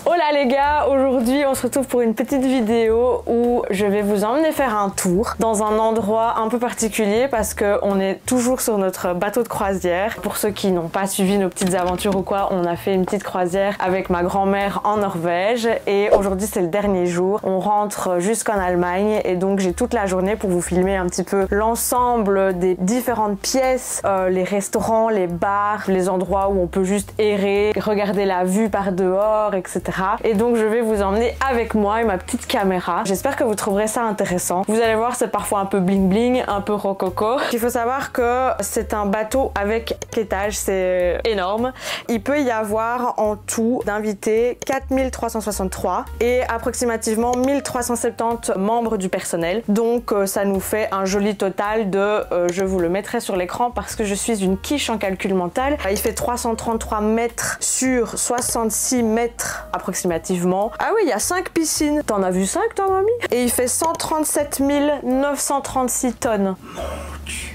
Hola les gars, aujourd'hui on se retrouve pour une petite vidéo où je vais vous emmener faire un tour dans un endroit un peu particulier parce qu'on est toujours sur notre bateau de croisière. Pour ceux qui n'ont pas suivi nos petites aventures ou quoi, on a fait une petite croisière avec ma grand-mère en Norvège et aujourd'hui c'est le dernier jour. On rentre jusqu'en Allemagne et donc j'ai toute la journée pour vous filmer un petit peu l'ensemble des différentes pièces, les restaurants, les bars, les endroits où on peut juste errer, regarder la vue par dehors, etc. Et donc je vais vous emmener avec moi et ma petite caméra. J'espère que vous trouverez ça intéressant. Vous allez voir, c'est parfois un peu bling bling, un peu rococo. Il faut savoir que c'est un bateau avec étages, c'est énorme. Il peut y avoir en tout d'invités 4363 et approximativement 1370 membres du personnel. Donc ça nous fait un joli total de, je vous le mettrai sur l'écran parce que je suis une quiche en calcul mental. Il fait 333 mètres sur 66 mètres approximativement. Ah oui, il y a 5 piscines. T'en as vu 5 toi, mamie? Et il fait 137 936 tonnes. Mon Dieu.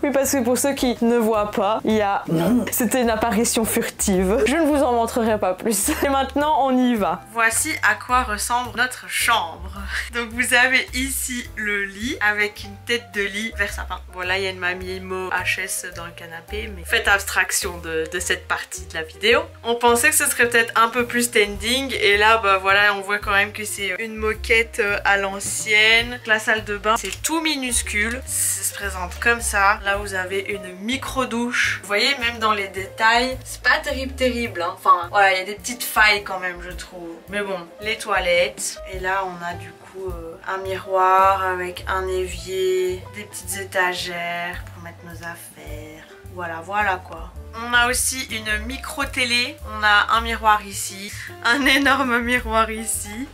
Oui, parce que pour ceux qui ne voient pas, il y a... Non. C'était une apparition furtive. Je ne vous en montrerai pas plus. Et maintenant, on y va. Voici à quoi ressemble notre chambre. Donc vous avez ici le lit avec une tête de lit vert sapin. Bon là, il y a une mamie Mo HS dans le canapé, mais faites abstraction de cette partie de la vidéo. On pensait que ce serait peut-être un peu plus standing et là, bah voilà, on voit quand même que c'est une moquette à l'ancienne. La salle de bain, c'est tout minuscule. Ça se présente comme ça. Là vous avez une micro douche. Vous voyez, même dans les détails, c'est pas terrible hein. Enfin voilà, il y a des petites failles quand même, je trouve. Mais bon, les toilettes. Et là on a du coup un miroir avec un évier, des petites étagères pour mettre nos affaires. Voilà quoi. On a aussi une micro télé. On a un miroir ici, un énorme miroir ici,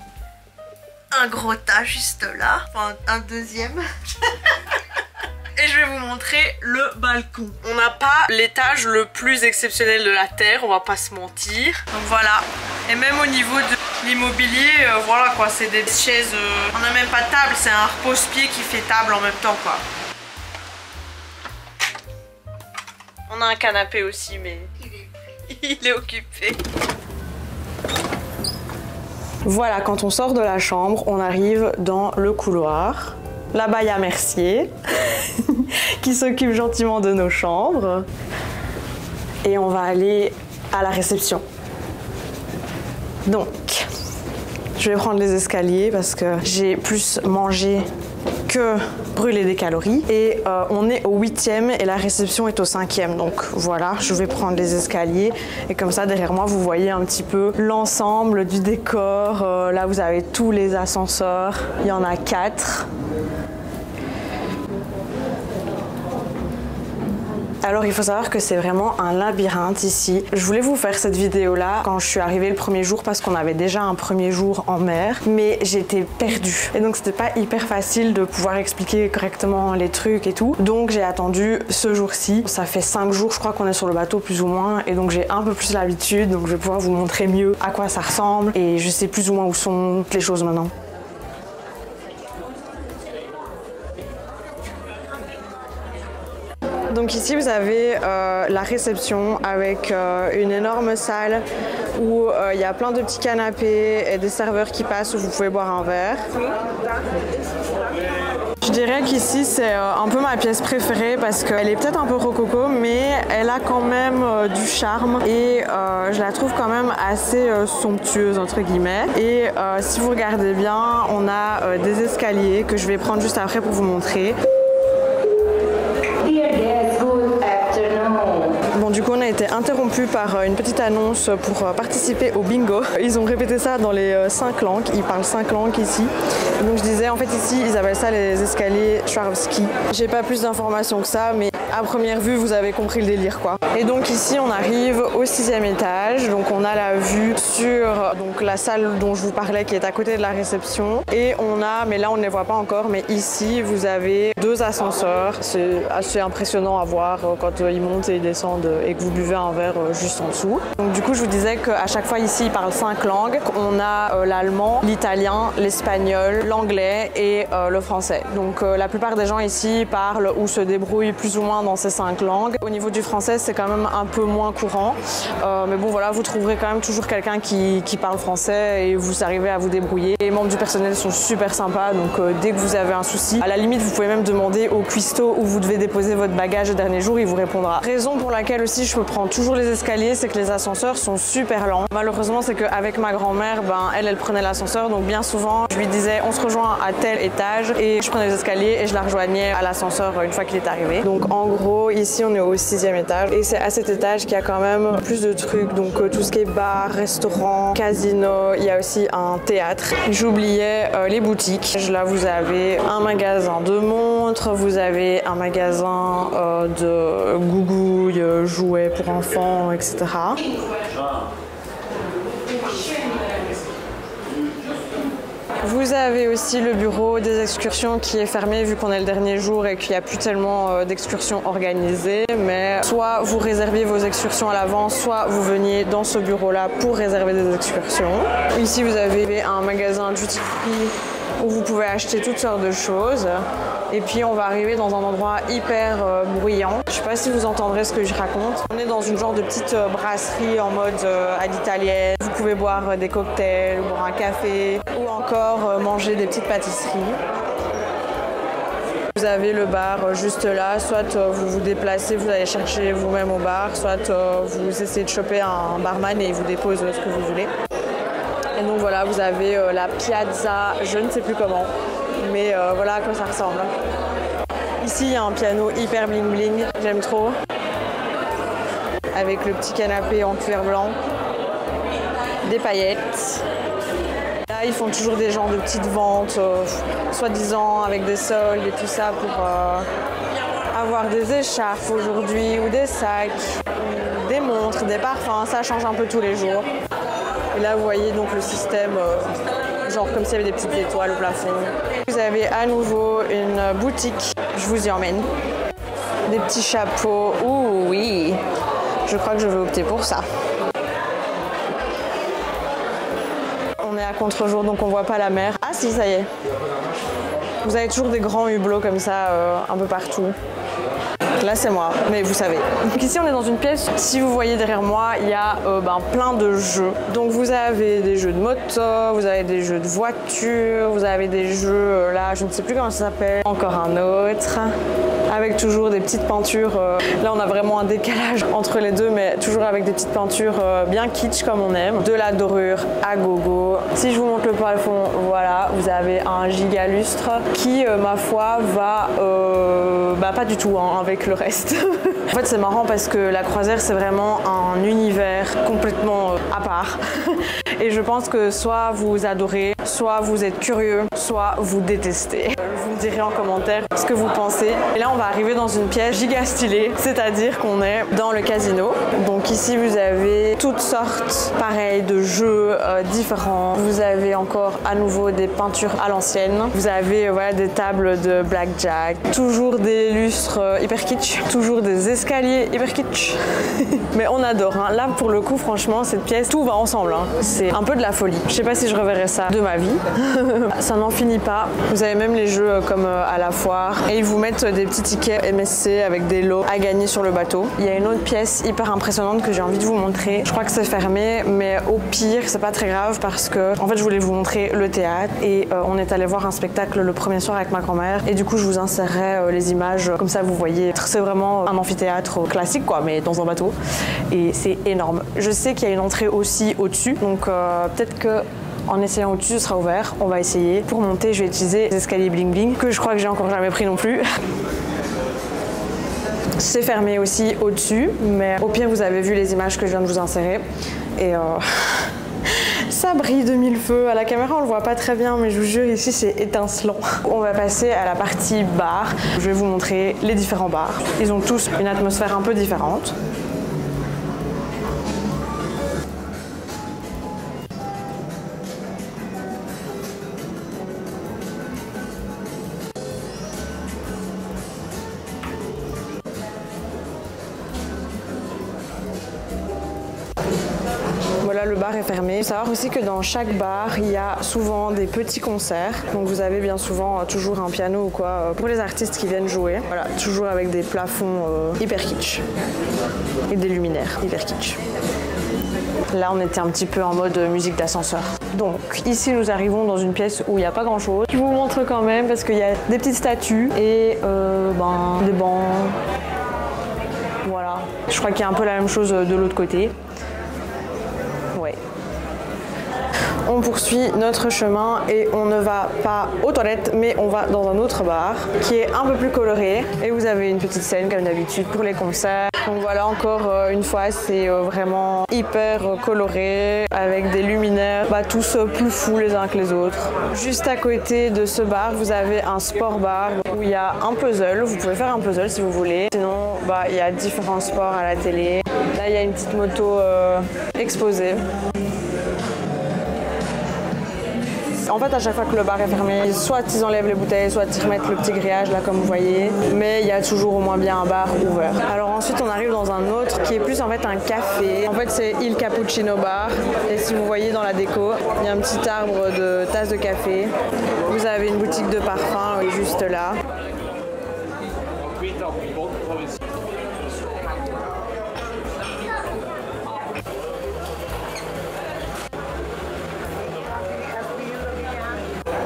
un gros tas juste là, enfin un deuxième. Et je vais vous montrer le balcon. On n'a pas l'étage le plus exceptionnel de la terre, on va pas se mentir. Donc voilà. Et même au niveau de l'immobilier, voilà quoi, c'est des chaises. On n'a même pas de table, c'est un repose-pied qui fait table en même temps quoi. On a un canapé aussi, mais il est occupé. Voilà, quand on sort de la chambre, on arrive dans le couloir. Là-bas, il y a Mercier qui s'occupe gentiment de nos chambres. Et on va aller à la réception. Donc, je vais prendre les escaliers parce que j'ai plus mangé que brûler des calories. Et on est au 8e et la réception est au 5e. Donc voilà, je vais prendre les escaliers. Et comme ça, derrière moi, vous voyez un petit peu l'ensemble du décor. Là, vous avez tous les ascenseurs. Il y en a 4. Alors il faut savoir que c'est vraiment un labyrinthe ici. Je voulais vous faire cette vidéo là quand je suis arrivée le premier jour parce qu'on avait déjà un premier jour en mer, mais j'étais perdue. Et donc c'était pas hyper facile de pouvoir expliquer correctement les trucs et tout. Donc j'ai attendu ce jour-ci. Ça fait 5 jours je crois qu'on est sur le bateau plus ou moins et donc j'ai un peu plus l'habitude. Donc je vais pouvoir vous montrer mieux à quoi ça ressemble et je sais plus ou moins où sont toutes les choses maintenant. Donc ici vous avez la réception avec une énorme salle où il y a plein de petits canapés et des serveurs qui passent où vous pouvez boire un verre. Je dirais qu'ici c'est un peu ma pièce préférée parce qu'elle est peut-être un peu rococo mais elle a quand même du charme et je la trouve quand même assez somptueuse entre guillemets. Et si vous regardez bien, on a des escaliers que je vais prendre juste après pour vous montrer. Bon, du coup on a été interrompu par une petite annonce pour participer au bingo. Ils ont répété ça dans les 5 langues, ils parlent 5 langues ici. Et donc je disais, en fait ici ils appellent ça les escaliers Swarovski. J'ai pas plus d'informations que ça, mais à première vue vous avez compris le délire quoi. Et donc ici on arrive au 6e étage, donc on a la vue sur donc, la salle dont je vous parlais qui est à côté de la réception. Et on a, mais là on ne les voit pas encore, mais ici vous avez 2 ascenseurs. C'est assez impressionnant à voir quand ils montent et ils descendent et que vous buvez un verre juste en dessous. Donc du coup, je vous disais qu'à chaque fois ici, ils parlent 5 langues. On a l'allemand, l'italien, l'espagnol, l'anglais et le français. Donc la plupart des gens ici parlent ou se débrouillent plus ou moins dans ces 5 langues. Au niveau du français, c'est quand même un peu moins courant. Mais bon, voilà, vous trouverez quand même toujours quelqu'un qui parle français et vous arrivez à vous débrouiller. Les membres du personnel sont super sympas, donc dès que vous avez un souci, à la limite, vous pouvez même demander au cuistot où vous devez déposer votre bagage le dernier jour, il vous répondra. Raison pour laquelle aussi je prends toujours les escaliers, c'est que les ascenseurs sont super lents. Malheureusement, c'est qu'avec ma grand-mère, elle prenait l'ascenseur, donc bien souvent, je lui disais on se rejoint à tel étage et je prenais les escaliers et je la rejoignais à l'ascenseur une fois qu'il est arrivé. Donc en gros, ici on est au 6e étage et c'est à cet étage qu'il y a quand même plus de trucs, donc tout ce qui est bar, restaurant, casino, il y a aussi un théâtre. J'oubliais les boutiques. Là, vous avez un magasin de montres, vous avez un magasin de gougouilles, jouets pour enfants, etc. Vous avez aussi le bureau des excursions qui est fermé vu qu'on est le dernier jour et qu'il n'y a plus tellement d'excursions organisées. Mais soit vous réserviez vos excursions à l'avance, soit vous veniez dans ce bureau-là pour réserver des excursions. Ici, vous avez un magasin duty free où vous pouvez acheter toutes sortes de choses. Et puis on va arriver dans un endroit hyper bruyant. Je sais pas si vous entendrez ce que je raconte. On est dans une genre de petite brasserie en mode à l'italienne. Vous pouvez boire des cocktails, boire un café ou encore manger des petites pâtisseries. Vous avez le bar juste là, soit vous vous déplacez, vous allez chercher vous-même au bar, soit vous essayez de choper un barman et il vous dépose ce que vous voulez. Et donc voilà, vous avez la piazza, je ne sais plus comment, mais voilà à quoi ça ressemble. Ici, il y a un piano hyper bling bling, j'aime trop. Avec le petit canapé en cuir blanc, des paillettes. Là, ils font toujours des genres de petites ventes, soi-disant avec des soldes et tout ça pour avoir des écharpes aujourd'hui ou des sacs, ou des montres, des parfums, ça change un peu tous les jours. Et là, vous voyez donc le système, genre comme s'il y avait des petites étoiles au plafond. Vous avez à nouveau une boutique, je vous y emmène. Des petits chapeaux, ouh oui, je crois que je vais opter pour ça. On est à contre-jour, donc on voit pas la mer. Ah si, ça y est. Vous avez toujours des grands hublots comme ça, un peu partout. Là, c'est moi, mais vous savez. Donc ici, on est dans une pièce. Si vous voyez derrière moi, il y a plein de jeux. Donc vous avez des jeux de moto, vous avez des jeux de voiture, vous avez des jeux, là, je ne sais plus comment ça s'appelle. Encore un autre, avec toujours des petites peintures. Là, on a vraiment un décalage entre les deux, mais toujours avec des petites peintures bien kitsch comme on aime. De la dorure à gogo. Si je vous montre le plafond, voilà, vous avez un gigalustre qui, ma foi, va pas du tout avec le reste. En fait, c'est marrant parce que la croisière, c'est vraiment un univers complètement à part. Et je pense que soit vous adorez, soit vous êtes curieux, soit vous détestez. Vous me direz en commentaire ce que vous pensez. Et là, on va arriver dans une pièce giga stylée, c'est-à-dire qu'on est dans le casino. Donc ici, vous avez toutes sortes, pareil, de jeux différents. Vous avez encore à nouveau des peintures à l'ancienne. Vous avez voilà, des tables de blackjack, toujours des lustres hyper kitsch, toujours des escaliers hyper kitsch. Mais on adore. Hein. Là, pour le coup, franchement, cette pièce, tout va ensemble. Hein. C'est un peu de la folie. Je sais pas si je reverrai ça de ma vie. Ça n'en finit pas. Vous avez même les jeux comme à la foire. Et ils vous mettent des petits tickets MSC avec des lots à gagner sur le bateau. Il y a une autre pièce hyper impressionnante que j'ai envie de vous montrer. Je crois que c'est fermé, mais au pire, c'est pas très grave parce que, en fait, je voulais vous montrer le théâtre et on est allé voir un spectacle le premier soir avec ma grand-mère. Et du coup, je vous insérerai les images comme ça, vous voyez. C'est vraiment un amphithéâtre classique, quoi, mais dans un bateau. Et c'est énorme. Je sais qu'il y a une entrée aussi au-dessus, donc peut-être que en essayant au-dessus, ce sera ouvert. On va essayer. Pour monter, je vais utiliser les escaliers bling bling que je crois que j'ai encore jamais pris non plus. C'est fermé aussi au-dessus, mais au pire, vous avez vu les images que je viens de vous insérer. Et ça brille de mille feux. À la caméra, on le voit pas très bien, mais je vous jure, ici, c'est étincelant. On va passer à la partie bar. Je vais vous montrer les différents bars. Ils ont tous une atmosphère un peu différente. là le bar est fermé. Il faut savoir aussi que dans chaque bar, il y a souvent des petits concerts. Donc vous avez bien souvent toujours un piano ou quoi pour les artistes qui viennent jouer. Voilà, toujours avec des plafonds hyper kitsch et des luminaires hyper kitsch. Là, on était un petit peu en mode musique d'ascenseur. Donc ici, nous arrivons dans une pièce où il n'y a pas grand chose. Je vous montre quand même parce qu'il y a des petites statues et des bancs. Voilà. Je crois qu'il y a un peu la même chose de l'autre côté. Ouais. On poursuit notre chemin et on ne va pas aux toilettes, mais on va dans un autre bar qui est un peu plus coloré. Et vous avez une petite scène comme d'habitude pour les concerts. Donc voilà, encore une fois, c'est vraiment hyper coloré avec des luminaires, tous plus fous les uns que les autres. Juste à côté de ce bar, vous avez un sport bar où il y a un puzzle. Vous pouvez faire un puzzle si vous voulez. Sinon, il y a différents sports à la télé. Là, il y a une petite moto exposée. En fait, à chaque fois que le bar est fermé, soit ils enlèvent les bouteilles, soit ils remettent le petit grillage là comme vous voyez. Mais il y a toujours au moins bien un bar ouvert. Alors ensuite, on arrive dans un autre qui est plus en fait un café. En fait, c'est Il Cappuccino Bar. Et si vous voyez dans la déco, il y a un petit arbre de tasses de café. Vous avez une boutique de parfum juste là.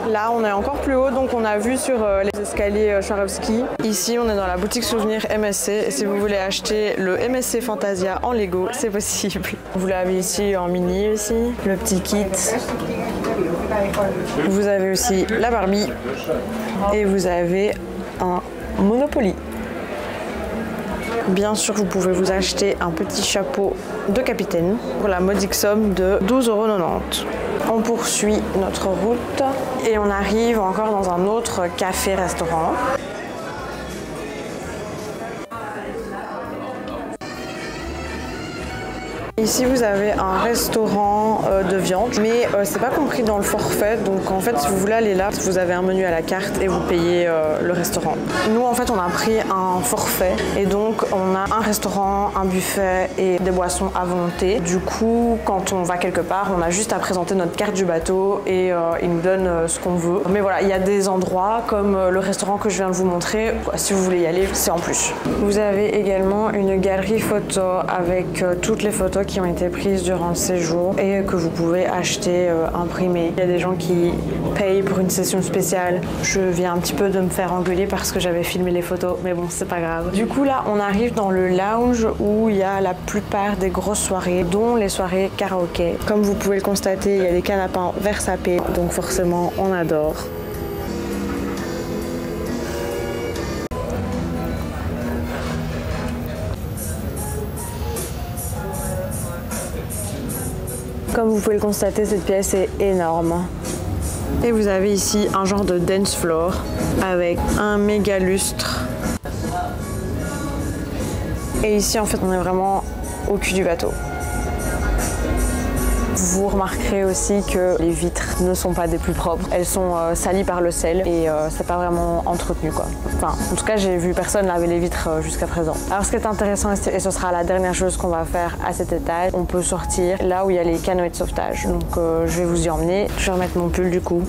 Là, on est encore plus haut, donc on a vu sur les escaliers Swarovski. Ici, on est dans la boutique souvenir MSC. Et si vous voulez acheter le MSC Fantasia en Lego, c'est possible. Vous l'avez ici en mini aussi, le petit kit. Vous avez aussi la Barbie et vous avez un Monopoly. Bien sûr, vous pouvez vous acheter un petit chapeau de capitaine pour la modique somme de 12,90 €. On poursuit notre route et on arrive encore dans un autre café-restaurant. Ici, vous avez un restaurant de viande, mais c'est pas compris dans le forfait. Donc, en fait, si vous voulez aller là, vous avez un menu à la carte et vous payez le restaurant. Nous, en fait, on a pris un forfait et donc on a un restaurant, un buffet et des boissons à volonté. Du coup, quand on va quelque part, on a juste à présenter notre carte du bateau et ils nous donnent ce qu'on veut. Mais voilà, il y a des endroits comme le restaurant que je viens de vous montrer. Si vous voulez y aller, c'est en plus. Vous avez également une galerie photo avec toutes les photos qui ont été prises durant le séjour et que vous pouvez acheter imprimées. Il y a des gens qui payent pour une session spéciale. Je viens un petit peu de me faire engueuler parce que j'avais filmé les photos, mais bon, c'est pas grave. Du coup, là, on arrive dans le lounge où il y a la plupart des grosses soirées, dont les soirées karaoké. Comme vous pouvez le constater, il y a des canapins versapés, donc forcément, on adore. Comme vous pouvez le constater, cette pièce est énorme. Et vous avez ici un genre de dance floor avec un méga lustre. Et ici, en fait, on est vraiment au cul du bateau. Vous remarquerez aussi que les vitres ne sont pas des plus propres. Elles sont salies par le sel et c'est pas vraiment entretenu quoi. Enfin, en tout cas, j'ai vu personne laver les vitres jusqu'à présent. Alors, ce qui est intéressant, et ce sera la dernière chose qu'on va faire à cet étage, on peut sortir là où il y a les canoës de sauvetage. Donc, je vais vous y emmener. Je vais remettre mon pull du coup.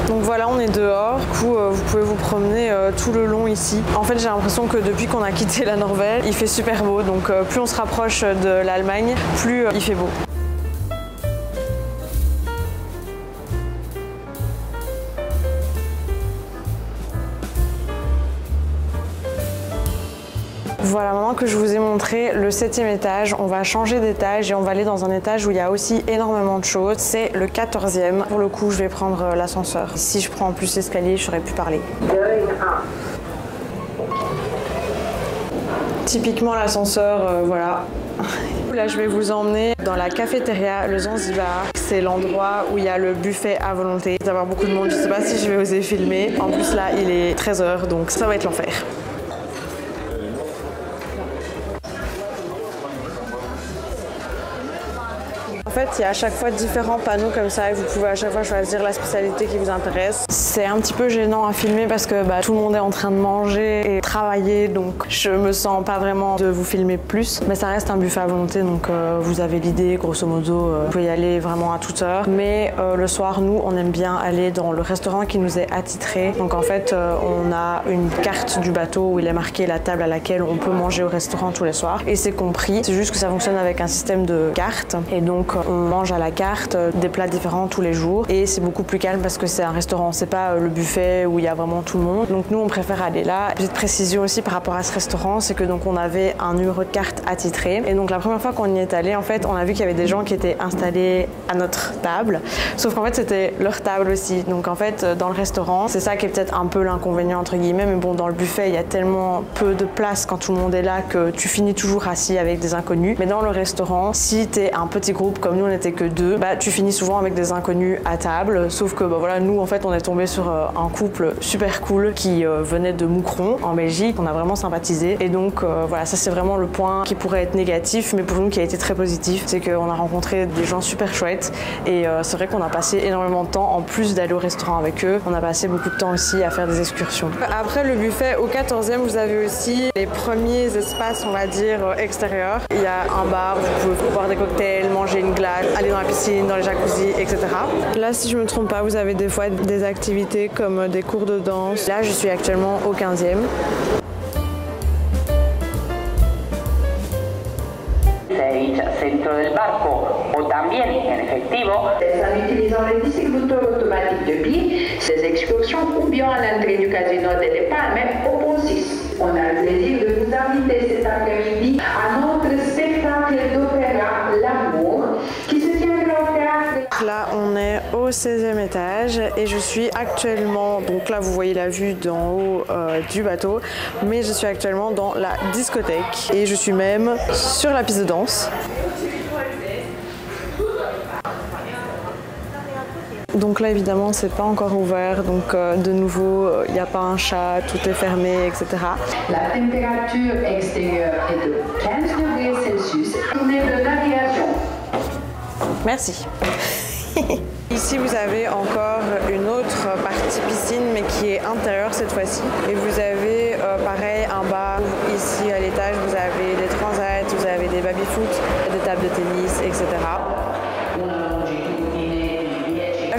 Donc voilà, on est dehors, du coup vous pouvez vous promener tout le long ici. En fait, j'ai l'impression que depuis qu'on a quitté la Norvège, il fait super beau, donc plus on se rapproche de l'Allemagne, plus il fait beau. Voilà, maintenant que je vous ai montré le 7e étage, on va changer d'étage et on va aller dans un étage où il y a aussi énormément de choses. C'est le 14e. Pour le coup, je vais prendre l'ascenseur. Si je prends en plus l'escalier, j'aurais pu parler. Typiquement l'ascenseur, voilà. Là, je vais vous emmener dans la cafétéria, le Zanzibar. C'est l'endroit où il y a le buffet à volonté. Il va y avoir beaucoup de monde, je ne sais pas si je vais oser filmer. En plus, là, il est 13 h, donc ça va être l'enfer. En fait, il y a à chaque fois différents panneaux comme ça et vous pouvez à chaque fois choisir la spécialité qui vous intéresse. C'est un petit peu gênant à filmer parce que tout le monde est en train de manger et travailler, donc je me sens pas vraiment de vous filmer plus. Mais ça reste un buffet à volonté, donc vous avez l'idée, grosso modo, vous pouvez y aller vraiment à toute heure. Mais le soir, nous, on aime bien aller dans le restaurant qui nous est attitré. Donc en fait, on a une carte du bateau où il est marqué la table à laquelle on peut manger au restaurant tous les soirs. Et c'est compris, c'est juste que ça fonctionne avec un système de cartes. Et donc on mange à la carte des plats différents tous les jours. Et c'est beaucoup plus calme parce que c'est un restaurant, c'est pas le buffet où il y a vraiment tout le monde. Donc nous, on préfère aller là. Petite précision aussi par rapport à ce restaurant, c'est que donc on avait un numéro de carte attitré. Et donc la première fois qu'on y est allé, en fait, on a vu qu'il y avait des gens qui étaient installés à notre table. Sauf qu'en fait, c'était leur table aussi. Donc en fait, dans le restaurant, c'est ça qui est peut-être un peu l'inconvénient entre guillemets. Mais bon, dans le buffet, il y a tellement peu de place quand tout le monde est là que tu finis toujours assis avec des inconnus. Mais dans le restaurant, si t'es un petit groupe comme nous, on n'était que deux, tu finis souvent avec des inconnus à table. Sauf que voilà, nous en fait, on est tombé sur un couple super cool qui venait de Moucron en Belgique. On a vraiment sympathisé. Et donc voilà, ça c'est vraiment le point qui pourrait être négatif, mais pour nous qui a été très positif, c'est qu'on a rencontré des gens super chouettes. Et c'est vrai qu'on a passé énormément de temps, en plus d'aller au restaurant avec eux, on a passé beaucoup de temps aussi à faire des excursions. Après le buffet, au 14e, vous avez aussi les premiers espaces, on va dire, extérieurs. Il y a un bar où vous pouvez boire des cocktails, manger une glace, aller dans la piscine, dans les jacuzzis, etc. Là, si je me trompe pas, vous avez des fois des activités comme des cours de danse. Là, je suis actuellement au 15e. Centro del barco o también en efectivo. En utilisant le distributeur automatique de billets, ces excursions ou bien à l'entrée du casino de l'Épalme au pont 6. On a le plaisir de vous inviter cet après-midi à notre spectacle d'opéra L'amour qui se tiendra au théâtre. Là, on est au 16e étage et je suis actuellement, donc là vous voyez la vue d'en haut du bateau, mais je suis actuellement dans la discothèque et je suis même sur la piste de danse. Donc là évidemment c'est pas encore ouvert, donc de nouveau il n'y a pas un chat, tout est fermé, etc. La température extérieure est de 15 degrés Celsius, tournée de navigation. Merci. Ici vous avez encore une autre partie piscine mais qui est intérieure cette fois-ci. Et vous avez pareil un bar. Ici à l'étage vous avez des transats, vous avez des baby-foot, des tables de tennis, etc.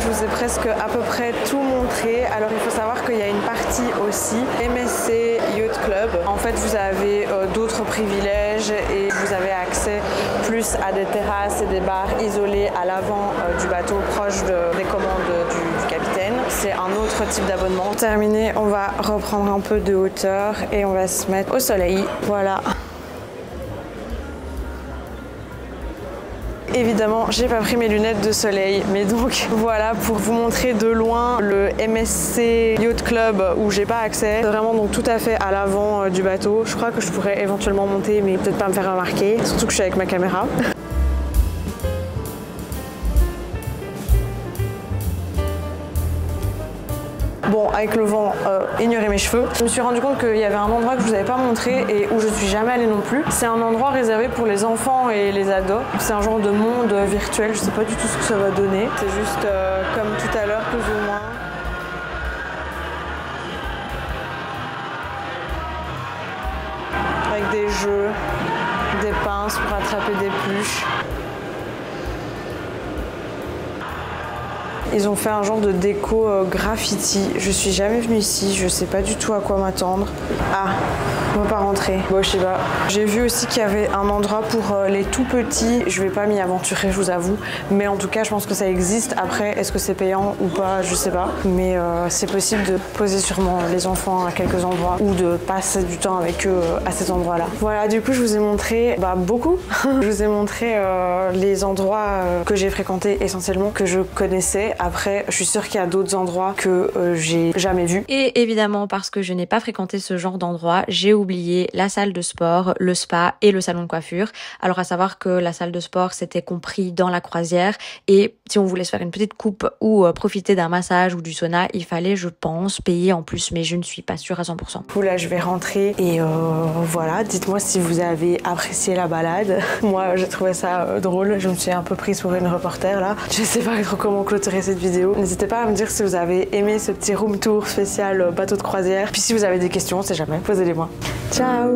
Je vous ai presque à peu près tout montré. Alors il faut savoir qu'il y a une partie aussi MSC Yacht Club. En fait vous avez d'autres privilèges et vous avez accès plus à des terrasses et des bars isolés à l'avant du bateau proche des commandes du capitaine. C'est un autre type d'abonnement. Terminé, on va reprendre un peu de hauteur et on va se mettre au soleil. Voilà. Évidemment, j'ai pas pris mes lunettes de soleil, mais donc voilà pour vous montrer de loin le MSC Yacht Club où j'ai pas accès. C'est vraiment donc tout à fait à l'avant du bateau. Je crois que je pourrais éventuellement monter, mais peut-être pas me faire remarquer, surtout que je suis avec ma caméra. Bon, avec le vent, ignorez mes cheveux. Je me suis rendu compte qu'il y avait un endroit que je vous avais pas montré et où je suis jamais allée non plus. C'est un endroit réservé pour les enfants et les ados. C'est un genre de monde virtuel, je sais pas du tout ce que ça va donner. C'est juste comme tout à l'heure, plus ou moins. Avec des jeux, des pinces pour attraper des pluches. Ils ont fait un genre de déco graffiti. Je suis jamais venue ici, je sais pas du tout à quoi m'attendre. Ah, on va pas rentrer. Bon, je sais pas. J'ai vu aussi qu'il y avait un endroit pour les tout petits. Je vais pas m'y aventurer, je vous avoue. Mais en tout cas, je pense que ça existe. Après, est-ce que c'est payant ou pas, je sais pas. Mais c'est possible de poser sûrement les enfants à quelques endroits ou de passer du temps avec eux à cet endroit-là. Voilà, du coup, je vous ai montré beaucoup. Je vous ai montré les endroits que j'ai fréquentés essentiellement, que je connaissais. Après, je suis sûre qu'il y a d'autres endroits que j'ai jamais vus. Et évidemment, parce que je n'ai pas fréquenté ce genre d'endroit, j'ai oublié la salle de sport, le spa et le salon de coiffure. Alors à savoir que la salle de sport, c'était compris dans la croisière et Si on voulait se faire une petite coupe ou profiter d'un massage ou du sauna, il fallait, je pense, payer en plus, mais je ne suis pas sûre à 100%. Du coup là je vais rentrer et voilà, dites-moi si vous avez apprécié la balade. Moi j'ai trouvé ça drôle, je me suis un peu prise pour une reporter là. Je sais pas trop comment clôturer cette vidéo. N'hésitez pas à me dire si vous avez aimé ce petit room tour spécial bateau de croisière. Puis si vous avez des questions, on sait jamais, posez-les-moi. Ciao!